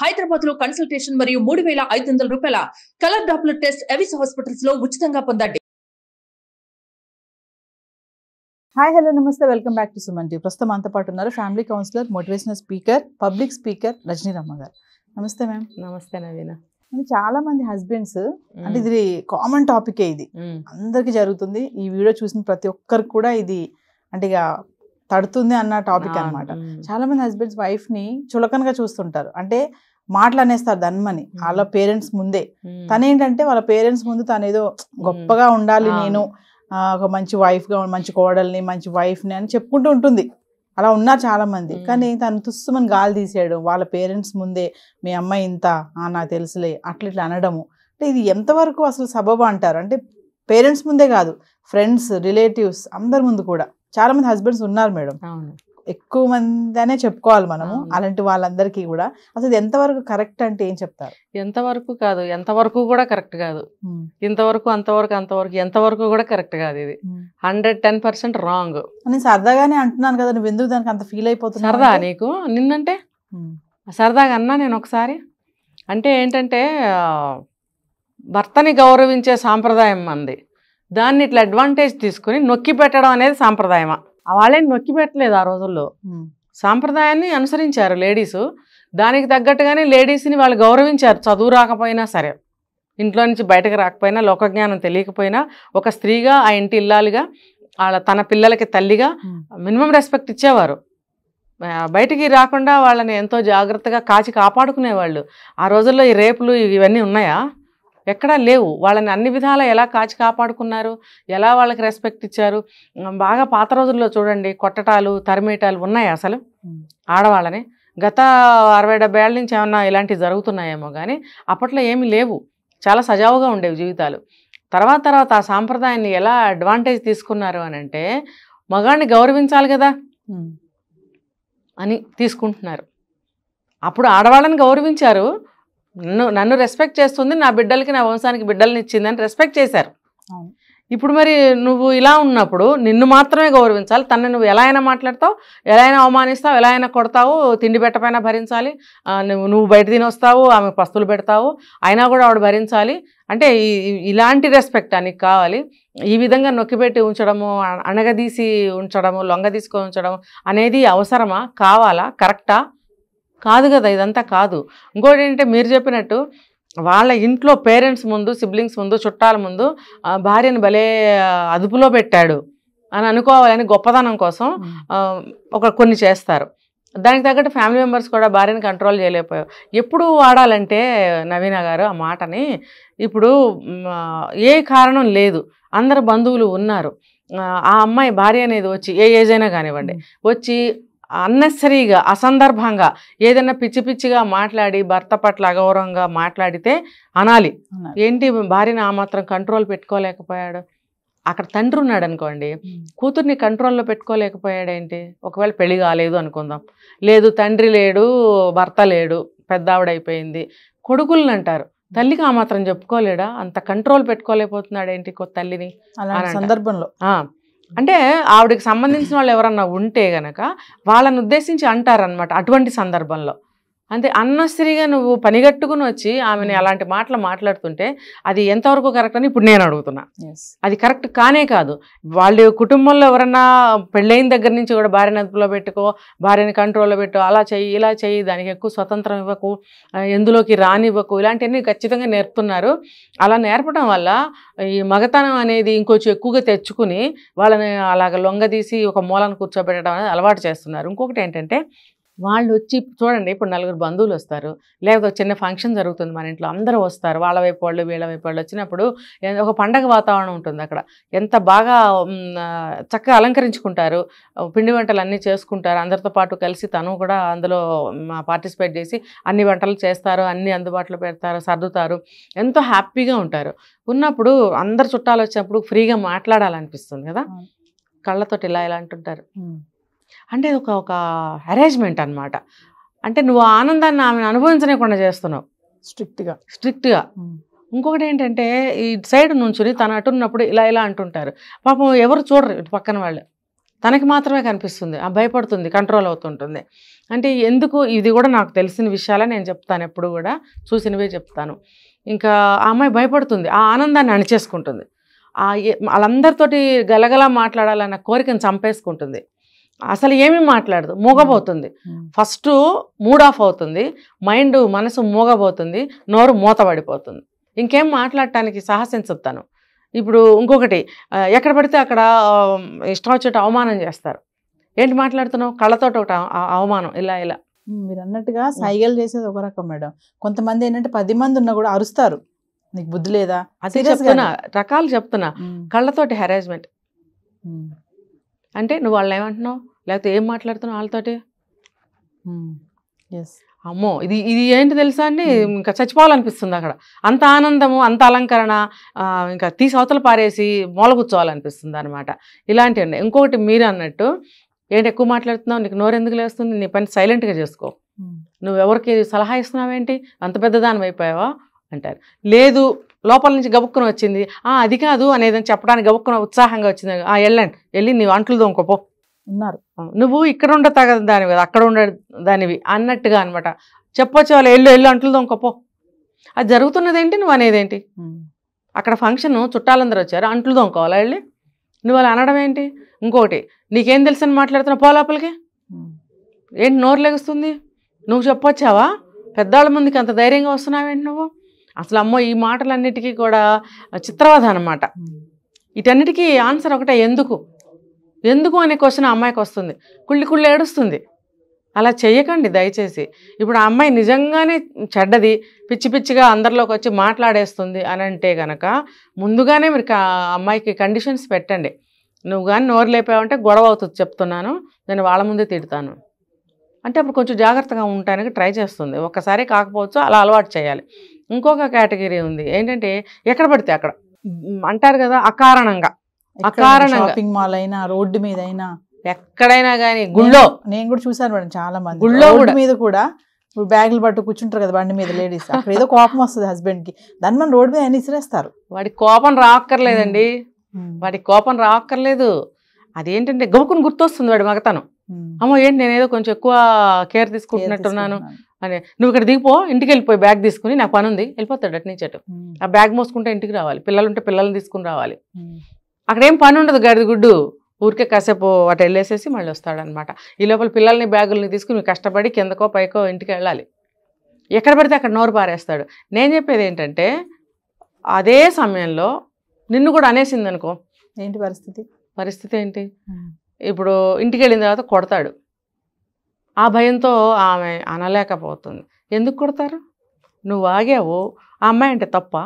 హైదరాబాద్ లో కన్సల్టేషన్ మరియు 3,500 రూపాయల colour doppler test Avis hospitals లో ఉచితంగా పొందండి. హాయ్ హలో నమస్తే welcome back to Suman TV. ప్రస్తుతం అంతా పాటు ఉన్నారు family counsellor, motivational speaker, public speaker Rajani Ramma గారు. నమస్తే మ్యామ్. నమస్తే నవీన. చాలా మంది హస్బెండ్స్ అంటే ఇది కామన్ టాపికే, ఇది అందరికి జరుగుతుంది. ఈ వీడియో చూసిన ప్రతి ఒక్కరికి కూడా ఇది అంటే ఇక తడుతుంది అన్న టాపిక్ అనమాట. చాలా మంది హస్బెండ్స్ వైఫ్ ని చులకనగా చూస్తుంటారు, అంటే మాటలు అనేస్తారు ధన్మని వాళ్ళ పేరెంట్స్ ముందే. తనేంటంటే వాళ్ళ పేరెంట్స్ ముందు తను ఏదో గొప్పగా ఉండాలి, నేను ఒక మంచి వైఫ్ గా, మంచి కోడల్ని, మంచి వైఫ్ ని అని చెప్పుకుంటూ ఉంటుంది. అలా ఉన్నారు చాలా మంది. కానీ తను తుస్సుమని గాలి తీసేయడం, వాళ్ళ పేరెంట్స్ ముందే మీ అమ్మాయి ఇంత నాకు తెలుసులే అట్లా ఇట్లా అనడము, అంటే ఇది ఎంతవరకు అసలు సబబు అంటారు? అంటే పేరెంట్స్ ముందే కాదు, ఫ్రెండ్స్, రిలేటివ్స్ అందరి ముందు కూడా చాలా మంది హస్బెండ్స్ ఉన్నారు మేడం. ఎక్కువ మంది అనే చెప్పుకోవాలి మనము. అలాంటి వాళ్ళందరికీ కూడా అసలు ఇది ఎంతవరకు కరెక్ట్ అంటే ఏం చెప్తారు? ఎంతవరకు కాదు, ఎంతవరకు కూడా కరెక్ట్ కాదు. ఇంతవరకు, అంతవరకు, అంతవరకు, ఎంతవరకు కూడా కరెక్ట్ కాదు. ఇది 110% రాంగ్. నేను సరదాగానే అంటున్నాను కదా, నువ్వు ఎందుకు దానికి అంత ఫీల్ అయిపోతున్నావు? సరదా నీకు నిన్నంటే సరదాగా అన్నా నేను ఒకసారి. అంటే ఏంటంటే భర్తని గౌరవించే సాంప్రదాయం మంది, దాన్ని ఇట్లా అడ్వాంటేజ్ తీసుకుని నొక్కి పెట్టడం అనేది సాంప్రదాయమా? వాళ్ళేం నొక్కి పెట్టలేదు. ఆ రోజుల్లో సాంప్రదాయాన్ని అనుసరించారు లేడీసు. దానికి తగ్గట్టుగానే లేడీస్ని వాళ్ళు గౌరవించారు. చదువు రాకపోయినా సరే, ఇంట్లో నుంచి బయటకు రాకపోయినా, లోకజ్ఞానం తెలియకపోయినా, ఒక స్త్రీగా ఆ ఇంటి ఇల్లాలుగా, తన పిల్లలకి తల్లిగా మినిమం రెస్పెక్ట్ ఇచ్చేవారు. బయటికి రాకుండా వాళ్ళని ఎంతో జాగ్రత్తగా కాచి కాపాడుకునేవాళ్ళు. ఆ రోజుల్లో ఈ రేపులు ఇవన్నీ ఉన్నాయా? ఎక్కడా లేవు. వాళ్ళని అన్ని విధాలా ఎలా కాచి కాపాడుకున్నారు, ఎలా వాళ్ళకి రెస్పెక్ట్ ఇచ్చారు. బాగా పాత రోజుల్లో చూడండి, కొట్టటాలు, తరిమేటాలు ఉన్నాయి అసలు ఆడవాళ్ళని. గత 60-70 ఏళ్ళ నుంచి ఏమన్నా ఇలాంటివి జరుగుతున్నాయేమో కానీ అప్పట్లో ఏమీ లేవు. చాలా సజావుగా ఉండేవి జీవితాలు. తర్వాత ఆ సాంప్రదాయాన్ని ఎలా అడ్వాంటేజ్ తీసుకున్నారు అని అంటే, మగాడిని గౌరవించాలి కదా అని తీసుకుంటున్నారు. అప్పుడు ఆడవాళ్ళని గౌరవించారు. నన్ను రెస్పెక్ట్ చేస్తుంది, నా బిడ్డలకి, నా వంశానికి బిడ్డలని ఇచ్చిందని రెస్పెక్ట్ చేశారు. ఇప్పుడు మరి నువ్వు ఇలా ఉన్నప్పుడు నిన్ను మాత్రమే గౌరవించాలి. తనని నువ్వు ఎలా అయినా మాట్లాడతావు, ఎలా అయినా అవమానిస్తావు, ఎలా అయినా కొడతావు, తిండి పెట్టపైనా భరించాలి. నువ్వు బయట తినొస్తావు, ఆమె పస్తులు పెడతావు, అయినా కూడా ఆవిడ భరించాలి. అంటే ఇలాంటి రెస్పెక్ట్ నీకు కావాలి. ఈ విధంగా నొక్కిపెట్టి ఉంచడము, అణగదీసి ఉంచడము, లొంగదీసుకొని ఉంచడం అనేది అవసరమా? కావాలా? కరెక్టా? కాదు కదా, ఇదంతా కాదు. ఇంకోటి ఏంటంటే మీరు చెప్పినట్టు వాళ్ళ ఇంట్లో పేరెంట్స్ ముందు, సిబ్లింగ్స్ ముందు, చుట్టాల ముందు భార్యను భలే అదుపులో పెట్టాడు అని అనుకోవాలని గొప్పతనం కోసం కొన్ని చేస్తారు. దానికి తగ్గట్టు ఫ్యామిలీ మెంబర్స్ కూడా భార్యను కంట్రోల్ చేయలేకపోయావు. ఎప్పుడు వాడాలంటే నవీన గారు ఆ మాటని, ఇప్పుడు ఏ కారణం లేదు, అందరు బంధువులు ఉన్నారు, ఆ అమ్మాయి భార్య అనేది వచ్చి ఏ ఏజ్ అయినా కానివ్వండి వచ్చి అన్నెసరీగా, అసందర్భంగా ఏదైనా పిచ్చి పిచ్చిగా మాట్లాడి భర్త పట్ల అగౌరవంగా మాట్లాడితే అనాలి. ఏంటి భార్యని ఆ మాత్రం కంట్రోల్ పెట్టుకోలేకపోయాడు? అక్కడ తండ్రి ఉన్నాడు అనుకోండి, కూతుర్ని కంట్రోల్లో పెట్టుకోలేకపోయాడేంటి? ఒకవేళ పెళ్లి కాలేదు అనుకుందాం, లేదు తండ్రి లేడు, భర్త లేడు, పెద్ద ఆవిడైపోయింది, కొడుకులను అంటారు, తల్లికి ఆ మాత్రం చెప్పుకోలేడా? అంత కంట్రోల్ పెట్టుకోలేకపోతున్నాడు ఏంటి తల్లిని సందర్భంలో? అంటే ఆవిడకి సంబంధించిన వాళ్ళు ఎవరన్నా ఉంటే గనక వాళ్ళని ఉద్దేశించి అంటారనమాట అటువంటి సందర్భంలో. అంతే అన్నెసరీగా నువ్వు పనిగట్టుకుని వచ్చి ఆమెని అలాంటి మాటలు మాట్లాడుతుంటే అది ఎంతవరకు కరెక్ట్ అని ఇప్పుడు నేను అడుగుతున్నా. అది కరెక్ట్ కానే కాదు. వాళ్ళ కుటుంబంలో ఎవరన్నా పెళ్ళైన దగ్గర నుంచి కూడా భార్యని అదుపులో పెట్టుకో, భార్యని కంట్రోల్లో పెట్టు, అలా చెయ్యి, ఇలా చెయ్యి, దానికి ఎక్కువ స్వతంత్రం ఇవ్వకు, ఎందులోకి రానివ్వకు, ఇలాంటివన్నీ ఖచ్చితంగా నేర్పుతున్నారు. అలా నేర్పడం వల్ల ఈ మగతనం అనేది ఇంకొంచెం ఎక్కువగా తెచ్చుకుని వాళ్ళని అలాగ లొంగదీసి ఒక మూలను కూర్చోబెట్టడం అనేది అలవాటు చేస్తున్నారు. ఇంకొకటి ఏంటంటే వాళ్ళు వచ్చి చూడండి, ఇప్పుడు 4 బంధువులు వస్తారు, లేకపోతే చిన్న ఫంక్షన్ జరుగుతుంది మన ఇంట్లో, అందరూ వస్తారు, వాళ్ళ వైపు వాళ్ళు వీళ్ళ వైపు వాళ్ళు వచ్చినప్పుడు ఒక పండగ వాతావరణం ఉంటుంది. అక్కడ ఎంత బాగా చక్కగా అలంకరించుకుంటారు, పిండి వంటలు అన్నీ చేసుకుంటారు, అందరితో పాటు కలిసి తను కూడా అందులో పార్టిసిపేట్ చేసి అన్ని వంటలు చేస్తారు, అన్ని అందుబాటులో పెడతారు, సర్దుతారు, ఎంతో హ్యాపీగా ఉంటారు. ఉన్నప్పుడు అందరు చుట్టాలు వచ్చినప్పుడు ఫ్రీగా మాట్లాడాలనిపిస్తుంది కదా, కళ్ళతోటి ఇలా ఇలా అంటుంటారు. అంటే ఒక అరేంజ్మెంట్ అనమాట. అంటే నువ్వు ఆనందాన్ని ఆమెను అనుభవించలేకుండా చేస్తున్నావు స్ట్రిక్ట్గా. ఇంకొకటి ఏంటంటే ఈ సైడ్ నుంచుని తను అటున్నప్పుడు ఇలా ఇలా అంటుంటారు. పాపం ఎవరు చూడరు, ఇటు పక్కన వాళ్ళు తనకి మాత్రమే కనిపిస్తుంది, భయపడుతుంది, కంట్రోల్ అవుతుంటుంది. అంటే ఎందుకు, ఇది కూడా నాకు తెలిసిన విషయాలే నేను చెప్తాను, ఎప్పుడు కూడా చూసినవే చెప్తాను. ఇంకా ఆ అమ్మాయి భయపడుతుంది, ఆ ఆనందాన్ని అణిచేసుకుంటుంది, వాళ్ళందరితోటి గలగలా మాట్లాడాలన్న కోరికను చంపేసుకుంటుంది, అసలు ఏమీ మాట్లాడదు, మూగబోతుంది. ఫస్ట్ మూడ్ ఆఫ్ అవుతుంది, మనసు మూగబోతుంది, నోరు మూతబడిపోతుంది, ఇంకేం మాట్లాడటానికి సాహసించదు తను. ఇప్పుడు ఇంకొకటి, ఎక్కడ పడితే అక్కడ ఇష్టం వచ్చేట అవమానం చేస్తారు. ఏంటి మాట్లాడుతున్నావు, కళ్ళతోటి ఒకటి అవమానం, ఇలా ఇలా. మీరు అన్నట్టుగా సైగలు చేసేది ఒక రకం మేడం. కొంతమంది ఏంటంటే 10 మంది ఉన్నా కూడా అరుస్తారు, నీకు బుద్ధి లేదా, అది చెప్తున్నా, రకాలు చెప్తున్నా. కళ్ళతోటి హెరాస్మెంట్ అంటే నువ్వు వాళ్ళని ఏమంటున్నావు, లేకపోతే ఏం మాట్లాడుతున్నావు వాళ్ళతోటి, అమ్మో ఇది ఏంటి తెలుసా అండి, ఇంకా చచ్చిపోవాలనిపిస్తుంది అక్కడ. అంత ఆనందము, అంత అలంకరణ, ఇంకా తీసి అవతల పారేసి మూల కూర్చోవాలనిపిస్తుంది అనమాట. ఇలాంటివి ఉన్నాయి. ఇంకొకటి మీరు అన్నట్టు, ఏంటి ఎక్కువ మాట్లాడుతున్నావు, నీకు నోరు ఎందుకు లేస్తుంది, నీ పని సైలెంట్గా చేసుకో, నువ్వు ఎవరికి సలహా ఇస్తున్నావేంటి, అంత పెద్దదాని అయిపోయావా అంటారు. లేదు లోపల నుంచి గబుక్కున వచ్చింది, అది కాదు అనేదని చెప్పడానికి గబుక్కున ఉత్సాహంగా వచ్చింది, వెళ్ళి నీ అంట్లు దొంగపో ఉన్నారు, నువ్వు ఇక్కడ ఉండ తగదు దానివి కదా, అక్కడ ఉండే దానివి అన్నట్టుగా అనమాట. చెప్పొచ్చు వాళ్ళు ఎల్లు అంట్లు దొంగపో, అది జరుగుతున్నది ఏంటి, నువ్వు అనేదేంటి, అక్కడ ఫంక్షన్ చుట్టాలందరూ వచ్చారు, అంట్లు దొంగకోవాలా వెళ్ళి, నువ్వు అలా అనడం ఏంటి. ఇంకొకటి, నీకేం తెలుసని మాట్లాడుతున్నావు, పో లోపలికి, ఏంటి నోరు లెగుస్తుంది, నువ్వు చెప్పొచ్చావా, పెద్దవాళ్ళ ముందుకి అంత ధైర్యంగా వస్తున్నావేంటి నువ్వు. అసలు అమ్మో ఈ మాటలన్నిటికీ కూడా చిత్రవధ అనమాట. వీటన్నిటికీ ఆన్సర్ ఒకటే, ఎందుకు అనే క్వశ్చన్ ఆ అమ్మాయికి వస్తుంది, కుళ్ళి ఏడుస్తుంది. అలా చెయ్యకండి దయచేసి. ఇప్పుడు ఆ అమ్మాయి నిజంగానే చెడ్డది, పిచ్చిగా అందరిలోకి వచ్చి మాట్లాడేస్తుంది అని అంటే కనుక ముందుగానే మీరు అమ్మాయికి కండిషన్స్ పెట్టండి. నువ్వు కానీ నోరు లేపావంటే గొడవ అవుతుంది, చెప్తున్నాను, నేను వాళ్ళ ముందే తిడతాను అంటే అప్పుడు కొంచెం జాగ్రత్తగా ఉండటానికి ట్రై చేస్తుంది. ఒక్కసారి కాకపోవచ్చు, అలా అలవాటు చేయాలి. ఇంకొక కేటగిరీ ఉంది, ఏంటంటే ఎక్కడ పడితే అక్కడ అంటారు కదా, అకారణంగా షాపింగ్ మాల్ అయినా, రోడ్డు మీద అయినా, ఎక్కడైనా కానీ, గుళ్ళో నేను కూడా చూసాను మేడం, చాలా మంది గుళ్ళో మీద కూడా బ్యాగులు పట్టు కూర్చుంటారు కదా బండి మీద లేడీస్, అక్కడ ఏదో కోపం వస్తుంది హస్బెండ్ కి, దాన్ని మనం రోడ్డు మీద ఆయన ఇసిరేస్తారు. వాడికి కోపం రాక్కర్లేదండి, వాడికి కోపం రాక్కర్లేదు, అదేంటంటే గబుకుని గుర్తొస్తుంది వాడి మగతనం. అమ్మో ఏంటి నేనేదో కొంచెం ఎక్కువ కేర్ తీసుకుంటున్నట్టున్నాను అని, నువ్వు ఇక్కడ దిగిపో, ఇంటికి వెళ్ళిపోయి బ్యాగ్ తీసుకుని, నాకు పని ఉంది, వెళ్ళిపోతాడు అటు నుంచి అటు. ఆ బ్యాగ్ మోసుకుంటే ఇంటికి రావాలి, పిల్లలుంటే పిల్లల్ని తీసుకుని రావాలి, అక్కడేం పని ఉండదు, గడిది గుడ్డు, ఊరికే కాసేపు అటు వెళ్ళేసేసి మళ్ళీ వస్తాడనమాట. ఈ లోపల పిల్లల్ని బ్యాగుల్ని తీసుకుని కష్టపడి కిందకో పైకో ఇంటికి వెళ్ళాలి, ఎక్కడ పడితే అక్కడ నోరు పారేస్తాడు. నేను చెప్పేది ఏంటంటే, అదే సమయంలో నిన్ను కూడా అనేసింది అనుకో, ఏంటి పరిస్థితి ఏంటి, ఇప్పుడు ఇంటికి వెళ్ళిన తర్వాత కొడతాడు, ఆ భయంతో ఆమె అనలేకపోతుంది. ఎందుకు కొడతారు, నువ్వు ఆగావు, ఆ అమ్మాయి అంటే తప్ప,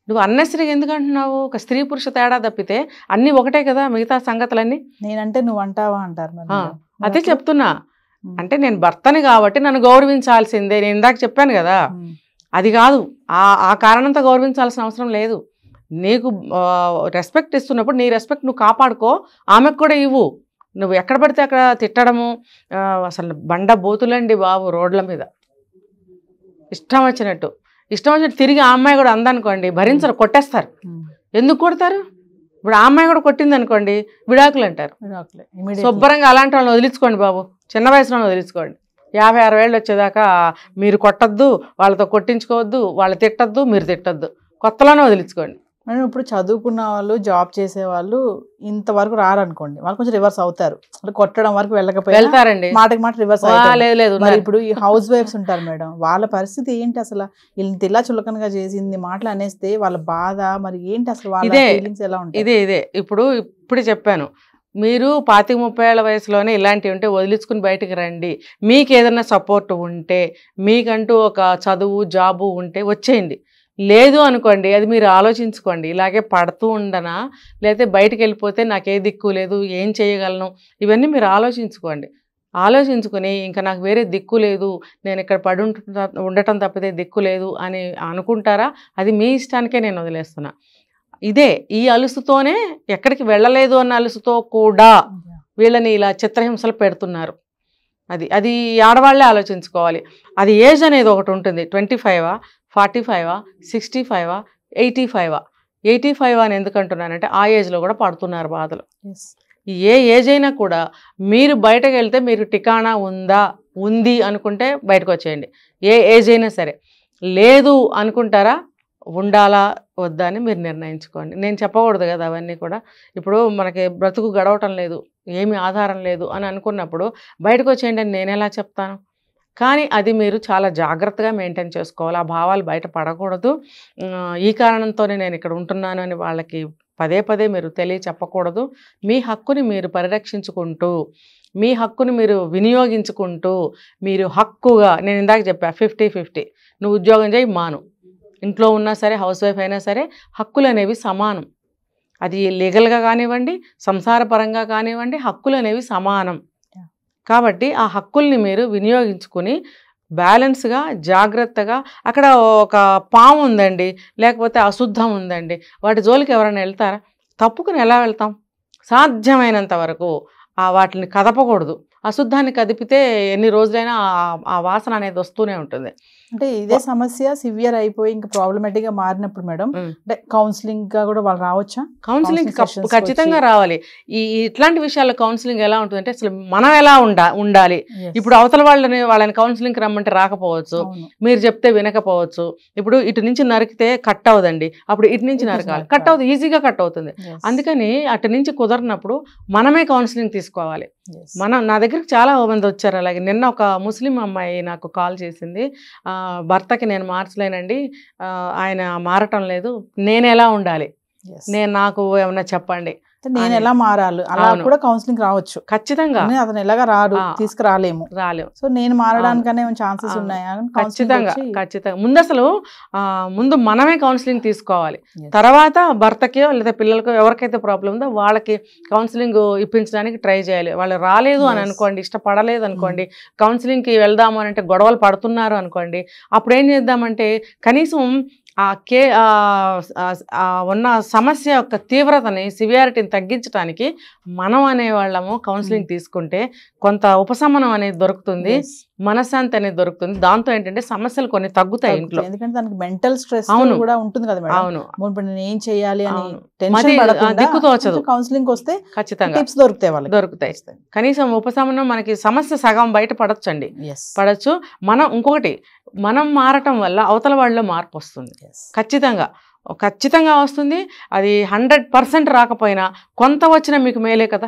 నువ్వు అన్నెసరిగా ఎందుకు అంటున్నావు, ఒక స్త్రీ పురుష తేడా తప్పితే అన్నీ ఒకటే కదా మిగతా సంగతులన్నీ. నేనంటే నువ్వు అంటావా అంటారు. అదే చెప్తున్నా, అంటే నేను భర్తని కాబట్టి నన్ను గౌరవించాల్సిందే, నేను ఇందాక చెప్పాను కదా, అది కాదు, ఆ కారణంతో గౌరవించాల్సిన అవసరం లేదు. నీకు రెస్పెక్ట్ ఇస్తున్నప్పుడు నీ రెస్పెక్ట్ నువ్వు కాపాడుకో, ఆమెకు కూడా ఇవ్వు. నువ్వు ఎక్కడ పడితే అక్కడ తిట్టడము, అసలు బండ బోతులండి బాబు రోడ్ల మీద, ఇష్టం వచ్చినట్టు తిరిగి ఆ అమ్మాయి కూడా అందనుకోండి, భరించరు, కొట్టేస్తారు. ఎందుకు కొడతారు, ఇప్పుడు ఆ అమ్మాయి కూడా కొట్టింది అనుకోండి, విడాకులు అంటారు. శుభ్రంగా అలాంటి వాళ్ళని వదిలించుకోండి బాబు, చిన్న వయసులో వదిలించుకోండి. 50-60 ఏళ్ళు వచ్చేదాకా మీరు కొట్టద్దు, వాళ్ళతో కొట్టించుకోవద్దు, వాళ్ళు తిట్టద్దు, మీరు తిట్టద్దు, కొత్తలోనే వదిలించుకోండి. మనం ఇప్పుడు చదువుకున్న వాళ్ళు, జాబ్ చేసే వాళ్ళు ఇంతవరకు రారనుకోండి, వాళ్ళు కొంచెం రివర్స్ అవుతారు, అంటే కొట్టడం వరకు వెళ్తారండి, మాటకి మాట రివర్స్ లేదు. మరి ఇప్పుడు ఈ హౌస్ వైఫ్స్ ఉంటారు మేడం, వాళ్ళ పరిస్థితి ఏంటి అసలు, వీళ్ళని తిల్లా చులకనగా చేసింది మాటలు అనేస్తే వాళ్ళ బాధ మరి ఏంటి అసలు, వాళ్ళ ఫీలింగ్స్ ఎలా ఉంటాయి? ఇదే ఇప్పుడు చెప్పాను, మీరు 25-30 ఏళ్ల వయసులోనే ఇలాంటివి ఉంటే వదిలించుకుని బయటకు రండి. మీకు ఏదైనా సపోర్ట్ ఉంటే, మీకంటూ ఒక చదువు జాబు ఉంటే వచ్చేయండి. లేదు అనుకోండి, అది మీరు ఆలోచించుకోండి, ఇలాగే పడుతూ ఉండనా, లేకపోతే బయటకు వెళ్ళిపోతే నాకే దిక్కు లేదు, ఏం చేయగలను, ఇవన్నీ మీరు ఆలోచించుకుని ఇంకా నాకు వేరే దిక్కు లేదు, నేను ఇక్కడ ఉండటం తప్పితే దిక్కు లేదు అని అనుకుంటారా, అది మీ ఇష్టానికే నేను వదిలేస్తున్నా. ఇదే ఈ అలుసుతోనే, ఎక్కడికి వెళ్ళలేదు అన్న అలుసుతో కూడా వీళ్ళని ఇలా చిత్రహింసలు పెడుతున్నారు. అది ఆడవాళ్లే ఆలోచించుకోవాలి. అది ఏజ్ అనేది ఒకటి ఉంటుంది, 25, 45, 65, 85 అని ఎందుకు అంటున్నానంటే, ఆ ఏజ్లో కూడా పడుతున్నారు బాధలు. ఏ ఏజ్ అయినా కూడా మీరు బయటకు వెళ్తే మీరు టికాణా ఉంది అనుకుంటే బయటకు వచ్చేయండి. ఏ ఏజ్ అయినా సరే. లేదు అనుకుంటారా, ఉండాలా వద్దా అని మీరు నిర్ణయించుకోండి. నేను చెప్పకూడదు కదా అవన్నీ కూడా. ఇప్పుడు మనకి బ్రతుకు గడవటం లేదు, ఏమి ఆధారం లేదు అని అనుకున్నప్పుడు బయటకు వచ్చేయండి అని నేను ఎలా చెప్తాను? కానీ అది మీరు చాలా జాగ్రత్తగా మెయింటైన్ చేసుకోవాలి. ఆ భావాలు బయట పడకూడదు. ఈ కారణంతోనే నేను ఇక్కడ ఉంటున్నాను అని వాళ్ళకి పదే పదే మీరు చెప్పకూడదు. మీ హక్కుని మీరు పరిరక్షించుకుంటూ, మీ హక్కుని మీరు వినియోగించుకుంటూ, మీరు హక్కుగా, నేను ఇందాక చెప్పా 50-50, నువ్వు ఉద్యోగం చేయి మాను, ఇంట్లో ఉన్నా సరే హౌస్ వైఫ్ అయినా సరే హక్కులు అనేవి సమానం. అది లీగల్గా కానివ్వండి, సంసారపరంగా కానివ్వండి, హక్కులు అనేవి సమానం. కాబట్టి ఆ హక్కుల్ని మీరు వినియోగించుకుని బ్యాలెన్స్గా, జాగ్రత్తగా, అక్కడ ఒక పాము ఉందండి, లేకపోతే అశుద్ధం ఉందండి, వాటి జోలికి ఎవరైనా వెళ్తారా? తప్పుకుని ఎలా వెళ్తాం? సాధ్యమైనంత వరకు వాటిని కదపకూడదు. అశుద్ధాన్ని కదిపితే ఎన్ని రోజులైనా ఆ వాసన అనేది వస్తూనే ఉంటుంది. అంటే ఇదే సమస్య సివియర్ అయిపోయి ఇంకా ప్రాబ్లమేటిక్ గా మారినప్పుడు మేడం, అంటే కౌన్సిలింగ్ గా కూడా వాళ్ళు రావచ్చా? కౌన్సిలింగ్ ఖచ్చితంగా రావాలి. ఇట్లాంటి విషయాల్లో కౌన్సిలింగ్ ఎలా ఉంటుందంటే, అసలు మనం ఎలా ఉండాలి. ఇప్పుడు అవతల వాళ్ళని కౌన్సిలింగ్ రమ్మంటే రాకపోవచ్చు, మీరు చెప్తే వినకపోవచ్చు. ఇప్పుడు ఇటు నుంచి నరికితే కట్ అవ్వదండి, అప్పుడు ఇటు నుంచి నరకాలి, కట్ అవుతుంది, ఈజీగా కట్ అవుతుంది. అందుకని అటు నుంచి కుదరినప్పుడు మనమే కౌన్సిలింగ్ తీసుకోవాలి. నా దగ్గరికి చాలా మంది వచ్చారు అలాగే. నిన్న ఒక ముస్లిం అమ్మాయి నాకు కాల్ చేసింది, భర్తకి నేను మార్చలేనండి, ఆయన మారటం లేదు, నేను ఎలా ఉండాలి, నాకు ఏమన్నా చెప్పండి, నేను ఎలా మారాలి, అలా కూడా కౌన్సిలింగ్ రావచ్చు. ఖచ్చితంగా అతను ఎలాగా తీసుకురాలేము. సో నేను మారడానికనే ఛాన్సెస్ ఉన్నాయా? ఖచ్చితంగా ముందు మనమే కౌన్సిలింగ్ తీసుకోవాలి. తర్వాత భర్తకో లేదా పిల్లలకో ఎవరికైతే ప్రాబ్లం ఉందో వాళ్ళకి కౌన్సిలింగ్ ఇప్పించడానికి ట్రై చేయాలి. వాళ్ళు రాలేదు అని అనుకోండి, ఇష్టపడలేదు అనుకోండి, కౌన్సిలింగ్కి వెళ్దాము అని అంటే గొడవలు పడుతున్నారు అనుకోండి, అప్పుడు ఏం చేద్దామంటే కనీసం ఉన్న సమస్య యొక్క తీవ్రతని, సివియారిటీని తగ్గించడానికి మనం అనేవాళ్ళము కౌన్సిలింగ్ తీసుకుంటే కొంత ఉపశమనం అనేది దొరుకుతుంది, మనశ్శాంతి అనేది దొరుకుతుంది. దాంతో ఏంటంటే సమస్యలు కొన్ని తగ్గుతాయి ఇంట్లో. ఎందుకంటే దానికి మెంటల్ స్ట్రెస్ కూడా ఉంటుంది కదా మేడం. అవును, నేను ఏం చేయాలి అని దిక్కుతోచదు. కౌన్సిలింగ్ వస్తే ఖచ్చితంగా టిప్స్ దొరుకుతాయి. కనీసం ఉపశమనం, మనకి సమస్య సగం బయట పడొచ్చండి, పడచ్చు. ఇంకొకటి మనం మారటం వల్ల అవతల వాళ్ళలో మార్పు వస్తుంది. ఖచ్చితంగా వస్తుంది. అది 100% రాకపోయినా కొంత వచ్చినా మీకు మేలే కదా.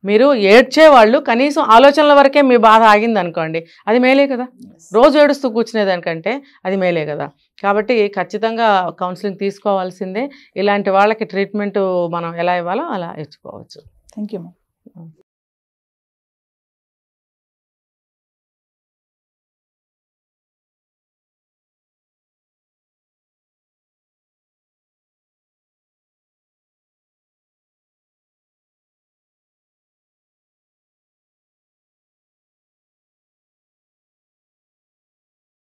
మీరు ఏడ్చేవాళ్ళు కనీసం ఆలోచనల వరకే మీ బాధ ఆగింది అనుకోండి, అది మేలే కదా. రోజు ఏడుస్తూ కూర్చునేదానికంటే అది మేలే కదా. కాబట్టి ఖచ్చితంగా కౌన్సిలింగ్ తీసుకోవాల్సిందే. ఇలాంటి వాళ్ళకి ట్రీట్మెంట్ మనం ఎలా ఇవ్వాలో అలా ఇచ్చుకోవచ్చు. Thank you.